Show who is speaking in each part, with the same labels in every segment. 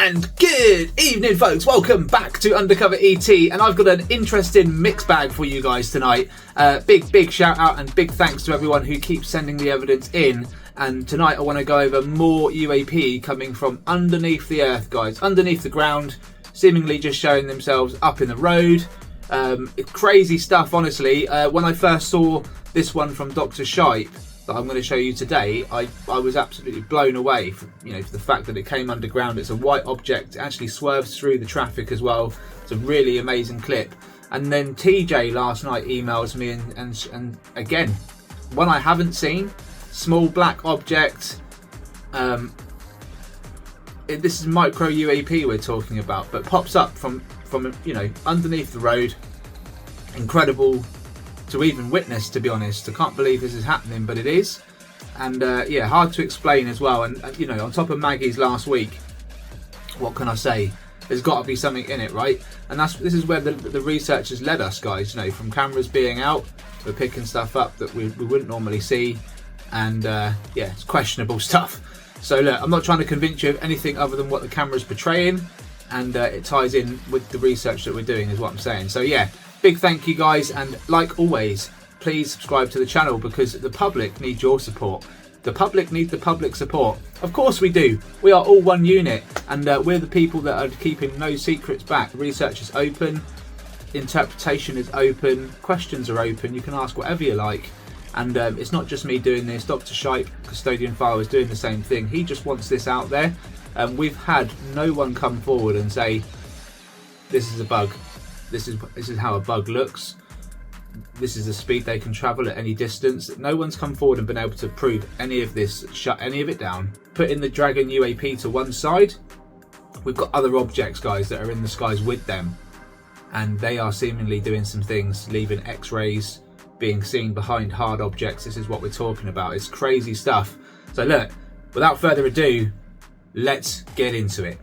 Speaker 1: And good evening, folks. Welcome back to UndercoverET, and I've got an interesting mixed bag for you guys tonight. Big shout out and big thanks to everyone who keeps sending the evidence in. And tonight I want to go over more UAP coming from underneath the earth, guys, underneath the ground, seemingly just showing themselves up in the road. Crazy stuff, honestly. When I first saw this one from Dr. Shipe that I'm going to show you today, I was absolutely blown away for the fact that it came underground. It's a white object, it actually swerves through the traffic as well. It's a really amazing clip. And then TJ last night emails me and again, one I haven't seen, small black object. This is micro UAP we're talking about, but pops up from underneath the road. Incredible to even witness, to be honest. I can't believe this is happening, but it is. And yeah, hard to explain as well. And on top of Maggie's last week, what can I say? There's got to be something in it, right? And this is where the research has led us, guys. From cameras being out, we're picking stuff up that we wouldn't normally see. And yeah, it's questionable stuff. So look, I'm not trying to convince you of anything other than what the camera's portraying, and it ties in with the research that we're doing, is what I'm saying. So yeah, big thank you guys, and like always, please subscribe to the channel because the public need your support. The public need the public support. Of course we do. We are all one unit, and we're the people that are keeping no secrets back. Research is open, interpretation is open, questions are open. You can ask whatever you like. And it's not just me doing this. Dr. Shipe, Custodian File, is doing the same thing. He just wants this out there. We've had no one come forward and say, this is a bug. This is how a bug looks. This is the speed they can travel at any distance. No one's come forward and been able to prove any of this, shut any of it down. Putting the Dragon UAP to one side, we've got other objects, guys, that are in the skies with them. And they are seemingly doing some things, leaving X-rays, being seen behind hard objects. This is what we're talking about. It's crazy stuff. So look, without further ado, let's get into it.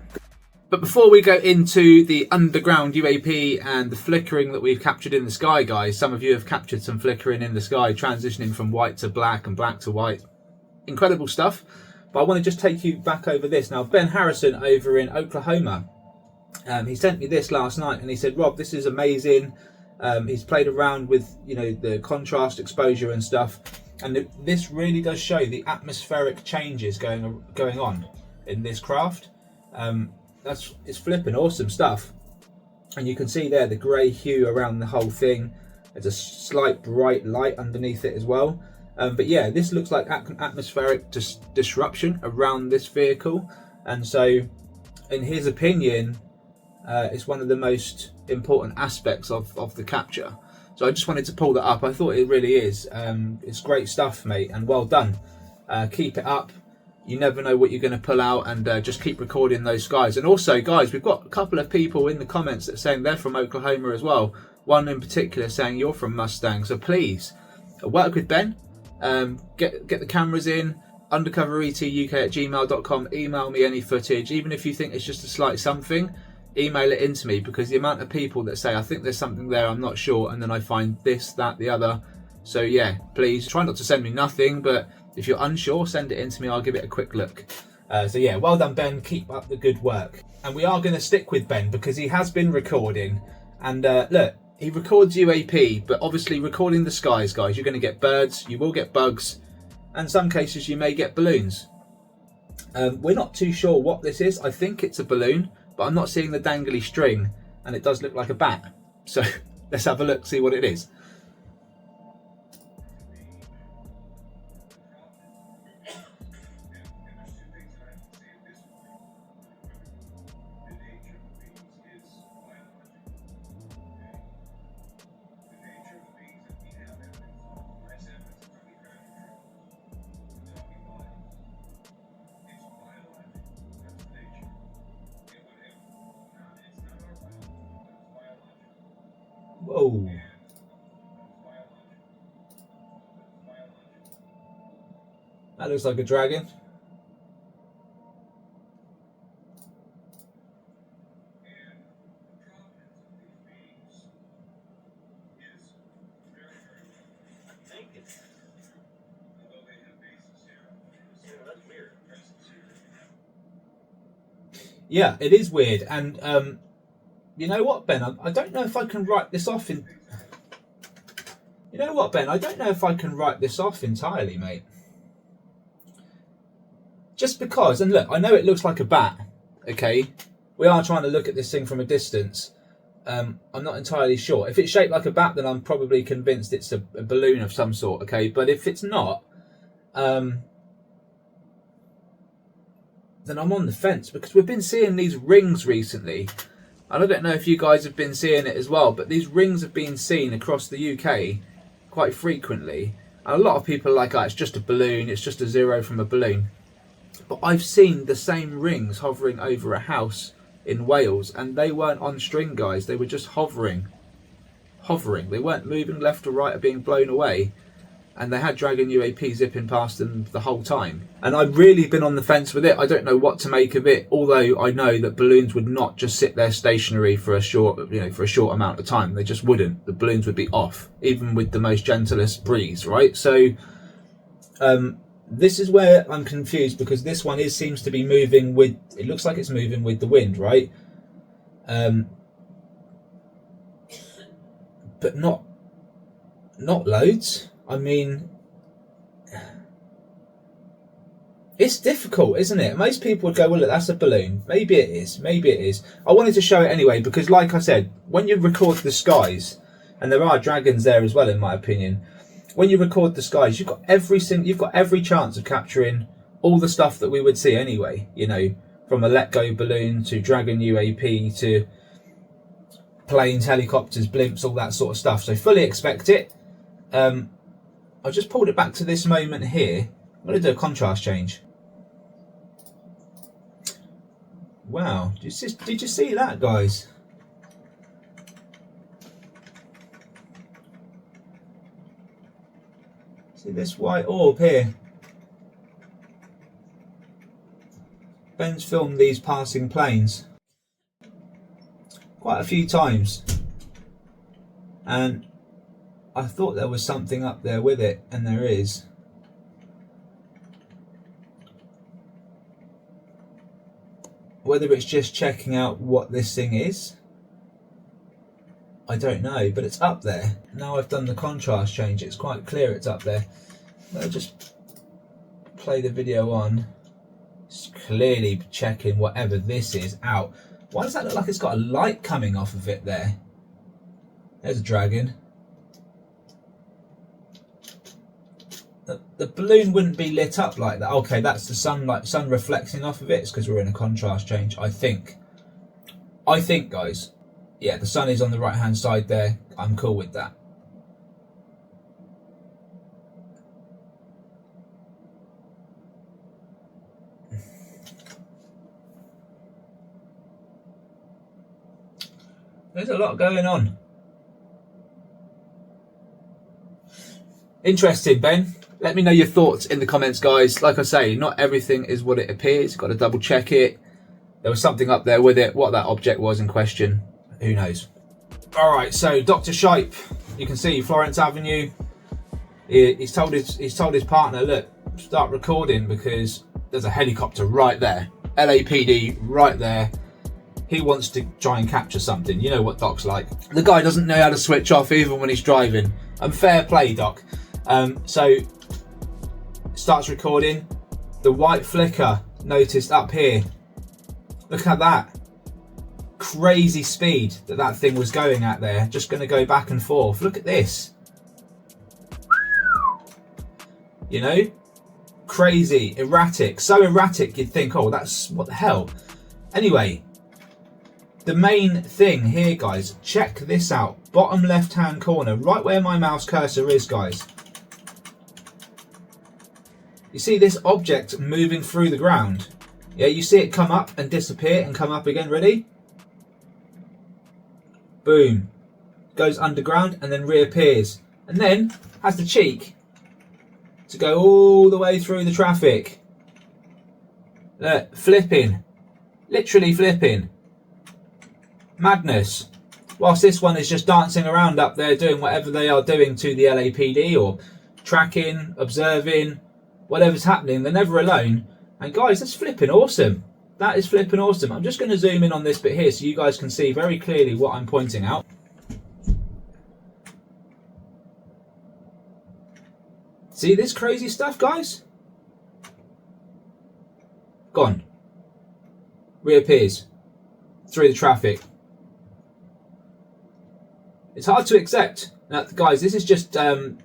Speaker 1: But before we go into the underground UAP and the flickering that we've captured in the sky, guys, some of you have captured some flickering in the sky, transitioning from white to black and black to white. Incredible stuff. But I want to just take you back over this. Now, Ben Harrison over in Oklahoma, he sent me this last night and he said, Rob, this is amazing. He's played around with the contrast exposure and stuff, and this really does show the atmospheric changes going on in this craft. It's flipping awesome stuff, and you can see there the grey hue around the whole thing. There's a slight bright light underneath it as well, but yeah, this looks like atmospheric disruption around this vehicle, and so in his opinion, it's one of the most important aspects of the capture. So I just wanted to pull that up. I thought it really is. It's great stuff, mate, and well done. Keep it up. You never know what you're going to pull out, and just keep recording those skies. And also, guys, we've got a couple of people in the comments that are saying they're from Oklahoma as well. One in particular saying you're from Mustang. So please work with Ben. Get the cameras in. UndercoverETUK@gmail.com. Email me any footage, even if you think it's just a slight something. Email it into me, because the amount of people that say I think there's something there, I'm not sure, and then I find this, that, the other. So yeah, please try not to send me nothing, but if you're unsure, send it in to me. I'll give it a quick look. So yeah, well done, Ben. Keep up the good work. And we are going to stick with Ben because he has been recording, and look, he records UAP, but obviously recording the skies, guys, you're going to get birds, you will get bugs, and in some cases you may get balloons. We're not too sure what this is. I think it's a balloon, but I'm not seeing the dangly string, and it does look like a bat. So let's have a look, see what it is. Whoa. That looks like a dragon. Yeah, it is weird. And you know what, Ben? I don't know if I can write this off in... You know what, Ben? I don't know if I can write this off entirely, mate. Just because, and look, I know it looks like a bat, okay? We are trying to look at this thing from a distance. I'm not entirely sure. If it's shaped like a bat, then I'm probably convinced it's a balloon of some sort, okay? But if it's not, then I'm on the fence, because we've been seeing these rings recently. And I don't know if you guys have been seeing it as well, but these rings have been seen across the UK quite frequently. And a lot of people are like, oh, it's just a balloon, it's just a zero from a balloon. But I've seen the same rings hovering over a house in Wales, and they weren't on string, guys. They were just hovering. They weren't moving left or right or being blown away. And they had Dragon UAP zipping past them the whole time. And I've really been on the fence with it. I don't know what to make of it, although I know that balloons would not just sit there stationary for a short amount of time. They just wouldn't. The balloons would be off, even with the most gentlest breeze, right? So this is where I'm confused, because this one seems to be moving with, it looks like it's moving with the wind, right? But not loads. I mean, it's difficult, isn't it? Most people would go, well, look, that's a balloon. Maybe it is. Maybe it is. I wanted to show it anyway, because like I said, when you record the skies, and there are dragons there as well, in my opinion, when you record the skies, you've got every chance of capturing all the stuff that we would see anyway, you know, from a let go balloon to Dragon UAP to planes, helicopters, blimps, all that sort of stuff. So fully expect it. I just pulled it back to this moment here. I'm going to do a contrast change. Wow, did you see that, guys? See this white orb here? Ben's filmed these passing planes quite a few times, and I thought there was something up there with it, and there is. Whether it's just checking out what this thing is, I don't know, but it's up there. Now I've done the contrast change, it's quite clear it's up there. I'll just play the video on. It's clearly checking whatever this is out. Why does that look like it's got a light coming off of it there? There's a dragon. The balloon wouldn't be lit up like that. Okay, that's the sun reflecting off of it. It's because we're in a contrast change, I think. Guys. Yeah, the sun is on the right hand side there. I'm cool with that. There's a lot going on. Interesting, Ben. Let me know your thoughts in the comments, guys. Like I say, not everything is what it appears. Got to double check it. There was something up there with it. What that object was in question, who knows? All right, so Dr. Shipe, you can see Florence Avenue. He's told his partner, look, start recording because there's a helicopter right there. LAPD right there. He wants to try and capture something. You know what Doc's like. The guy doesn't know how to switch off even when he's driving. And fair play, Doc. So starts recording. The white flicker noticed up here. Look at that. Crazy speed that thing was going at there. Just going to go back and forth. Look at this. You know? Crazy. Erratic. So erratic you'd think, oh, that's what the hell. Anyway, the main thing here, guys, check this out. Bottom left hand corner, right where my mouse cursor is, guys. You see this object moving through the ground? Yeah, you see it come up and disappear and come up again. Ready? Boom. Goes underground and then reappears. And then has the cheek to go all the way through the traffic. Flipping. Literally flipping. Madness. Whilst this one is just dancing around up there doing whatever they are doing to the LAPD, or tracking, observing, whatever's happening. They're never alone. And guys, that's flipping awesome. That is flipping awesome. I'm just going to zoom in on this bit here so you guys can see very clearly what I'm pointing out. See this crazy stuff, guys? Gone. Reappears through the traffic. It's hard to accept. Now, guys, this is just on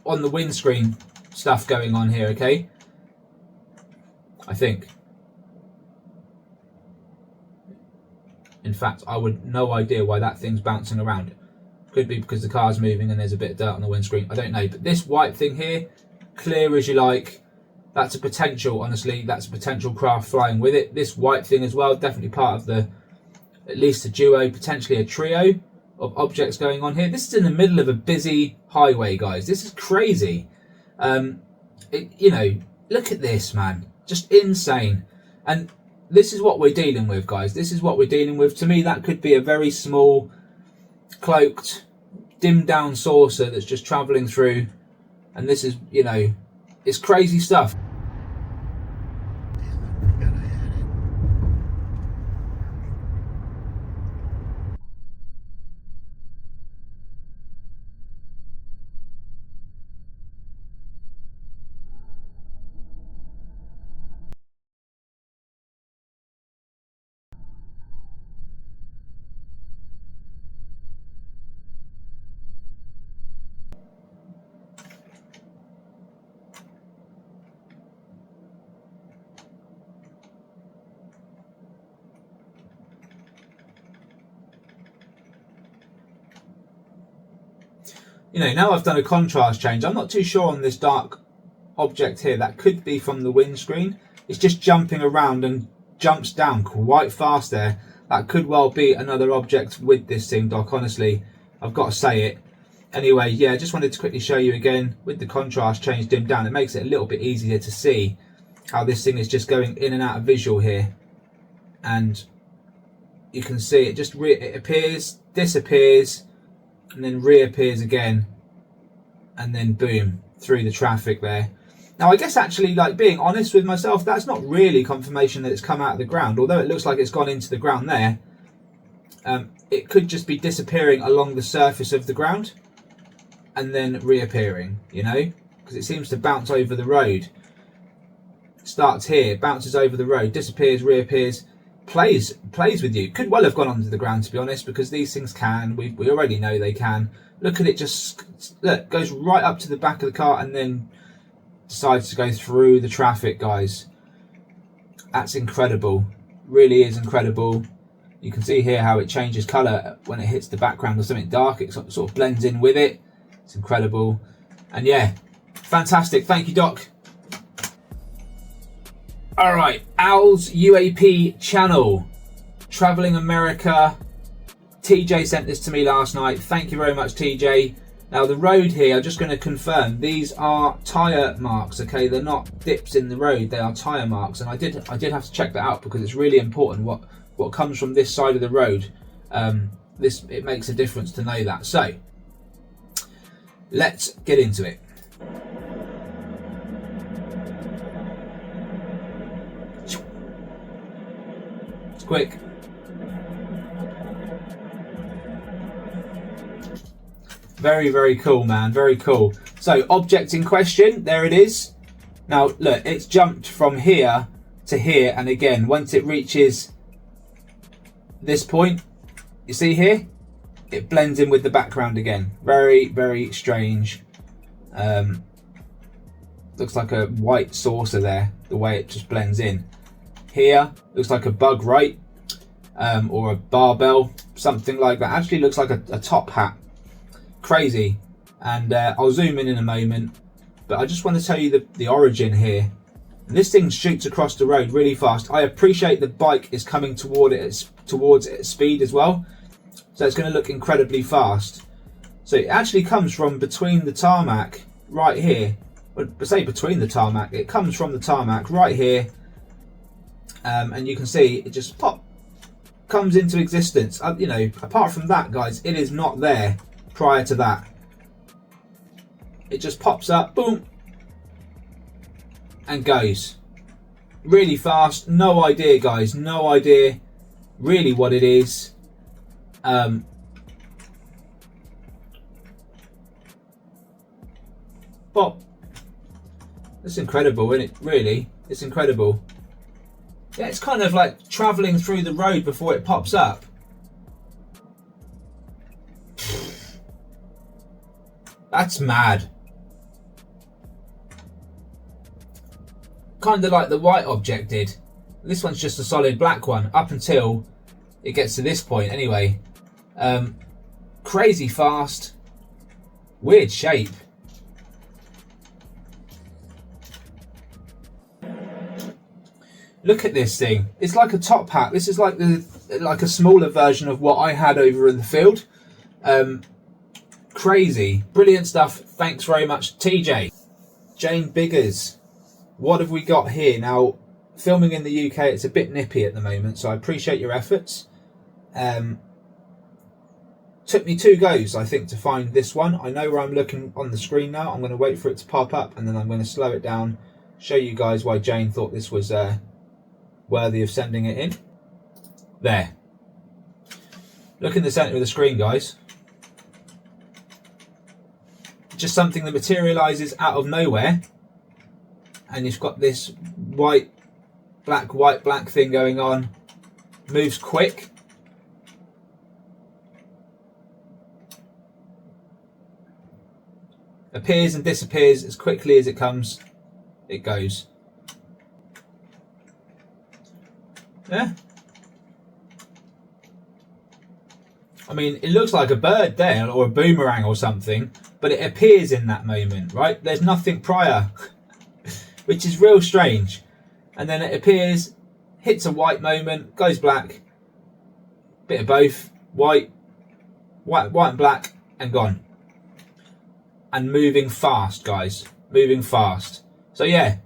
Speaker 1: the windscreen stuff going on here, okay? I think. In fact, I would no idea why that thing's bouncing around. Could be because the car's moving and there's a bit of dirt on the windscreen. I don't know. But this white thing here, clear as you like, that's a potential, honestly, that's a potential craft flying with it. This white thing as well, definitely part of the, at least a duo, potentially a trio of objects going on here. This is in the middle of a busy highway, guys. This is crazy. You know, look at this, man. Just insane. And this is what we're dealing with, guys. This is what we're dealing with. To me, that could be a very small, cloaked, dimmed down saucer that's just traveling through. And this is, you know, it's crazy stuff. You know, now I've done a contrast change, I'm not too sure on this dark object here. That could be from the windscreen. It's just jumping around and jumps down quite fast there. That could well be another object with this thing, Doc, honestly. I've got to say it. Anyway, yeah, I just wanted to quickly show you again with the contrast change dimmed down. It makes it a little bit easier to see how this thing is just going in and out of visual here. And you can see it just it appears, disappears, and then reappears again, and then boom, through the traffic there. Now I guess actually, like, being honest with myself, that's not really confirmation that it's come out of the ground, although it looks like it's gone into the ground there. It could just be disappearing along the surface of the ground and then reappearing, you know, because it seems to bounce over the road. Starts here, bounces over the road, disappears, reappears, plays with you. Could well have gone onto the ground, to be honest, because these things can. We already know they can. Look at it, just look, goes right up to the back of the car and then decides to go through the traffic, guys. That's incredible. Really is incredible. You can see here how it changes colour when it hits the background or something dark. It sort of blends in with it. It's incredible. And yeah, fantastic. Thank you, Doc. All right, Al's UAP channel, Traveling America. TJ sent this to me last night. Thank you very much, TJ. Now the road here, I'm just going to confirm, these are tyre marks, okay? They're not dips in the road, they are tyre marks. And I did have to check that out because it's really important what comes from this side of the road. It makes a difference to know that. So let's get into it. It's quick. Very, very cool, man. Very cool. So, object in question, there it is. Now, look, it's jumped from here to here, and again, once it reaches this point, you see here, it blends in with the background again. Very, very strange. Looks like a white saucer there, the way it just blends in. Here, looks like a bug, right? Or a barbell, something like that. Actually looks like a top hat. Crazy. And I'll zoom in a moment, but I just want to tell you the origin here. And this thing shoots across the road really fast. I appreciate the bike is coming towards its speed as well, so it's going to look incredibly fast. So it actually comes from between the tarmac right here. Well, say between the tarmac, it comes from the tarmac right here, and you can see it just comes into existence. You know, apart from that, guys, it is not there prior to that. It just pops up, boom, and goes. really fast. No idea, guys, no idea really what it is. But it's incredible, isn't it? Really, it's incredible. Yeah, it's kind of like traveling through the road before it pops up. That's mad. Kind of like the white object did. This one's just a solid black one up until it gets to this point anyway. Crazy fast, weird shape. Look at this thing. It's like a top hat. This is like a smaller version of what I had over in the field. Crazy, brilliant stuff. Thanks very much, TJ. Jane Biggers, what have we got here now? Filming in the UK, it's a bit nippy at the moment, so I appreciate your efforts. Took me 2 goes, I think, to find this one. I know where I'm looking on the screen now. I'm going to wait for it to pop up, and then I'm going to slow it down, show you guys why Jane thought this was worthy of sending it in. There. Look in the centre of the screen, guys. Just something that materialises out of nowhere, and you've got this white black thing going on. Moves quick. Appears and disappears as quickly as it comes. It goes. Yeah. I mean, it looks like a bird there, or a boomerang or something, but it appears in that moment, right? There's nothing prior, which is real strange. And then it appears, hits a white moment, goes black, bit of both, white and black, and gone. And moving fast, guys, moving fast. So yeah,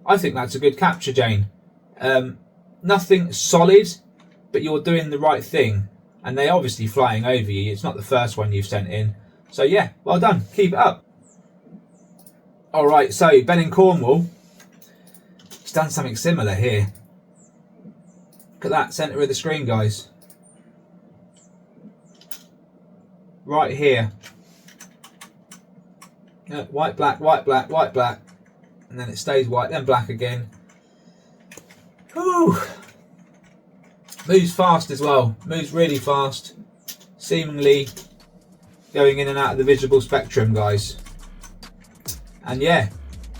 Speaker 1: I think that's a good capture, Jane. Nothing solid, but you're doing the right thing. And they're obviously flying over you. It's not the first one you've sent in. So yeah, well done. Keep it up. All right, so Ben in Cornwall, he's done something similar here. Look at that, centre of the screen, guys. Right here. Yeah, white, black, white, black, white, black. And then it stays white, then black again. Whew. Moves fast as well. Moves really fast. Seemingly going in and out of the visible spectrum, guys. And yeah,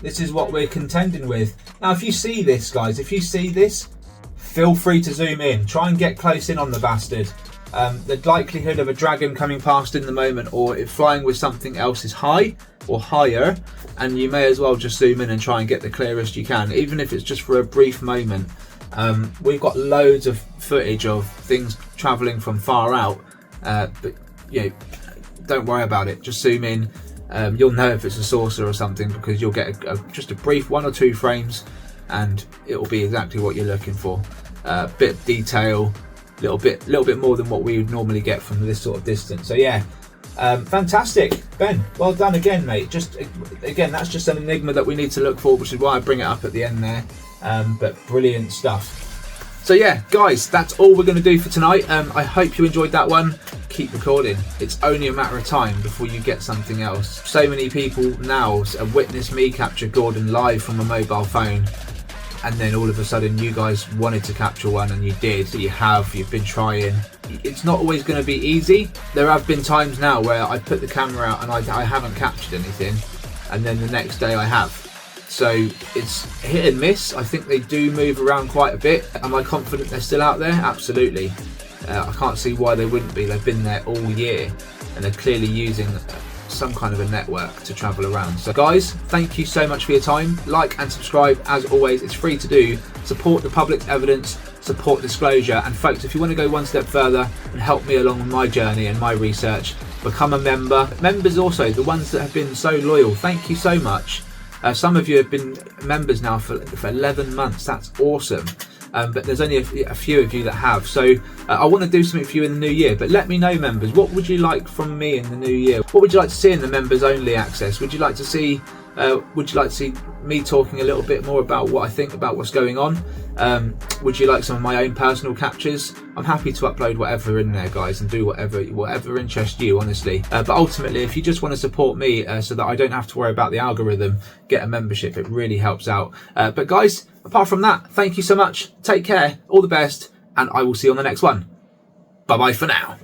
Speaker 1: this is what we're contending with. Now, if you see this, guys, if you see this, feel free to zoom in. Try and get close in on the bastard. The likelihood of a dragon coming past in the moment, or it flying with something else, is high or higher, and you may as well just zoom in and try and get the clearest you can, even if it's just for a brief moment. We've got loads of footage of things travelling from far out, but you know, don't worry about it. Just zoom in. You'll know if it's a saucer or something, because you'll get just a brief 1 or 2 frames, and it will be exactly what you're looking for. Bit of detail, little bit more than what we would normally get from this sort of distance. So yeah, fantastic, Ben. Well done again, mate. Just again, that's just an enigma that we need to look for, which is why I bring it up at the end there. But brilliant stuff. So yeah, guys, that's all we're going to do for tonight. I hope you enjoyed that one. Keep recording. It's only a matter of time before you get something else. So many people now have witnessed me capture Gordon live from a mobile phone, and then all of a sudden you guys wanted to capture one, and you did. You've been trying. It's not always going to be easy. There have been times now where I put the camera out and I haven't captured anything, and then the next day I have. So it's hit and miss. I think they do move around quite a bit. Am I confident they're still out there? Absolutely. I can't see why they wouldn't be. They've been there all year, and they're clearly using some kind of a network to travel around. So guys, thank you so much for your time. Like and subscribe. As always, it's free to do. Support the public's evidence, support disclosure, and folks, if you want to go one step further and help me along on my journey and my research, become a member. Members also, the ones that have been so loyal, thank you so much. Some of you have been members now for 11 months. That's awesome. But there's only a few of you that have. So I want to do something for you in the new year. But let me know, members, what would you like from me in the new year? What would you like to see in the members only access? Would you like to see Would you like to see me talking a little bit more about what I think about what's going on? Would you like some of my own personal captures? I'm happy to upload whatever in there, guys, and do whatever interests you, honestly. But ultimately, if you just want to support me so that I don't have to worry about the algorithm, get a membership. It really helps out. But guys, apart from that, thank you so much. Take care, all the best, and I will see you on the next one. Bye bye for now.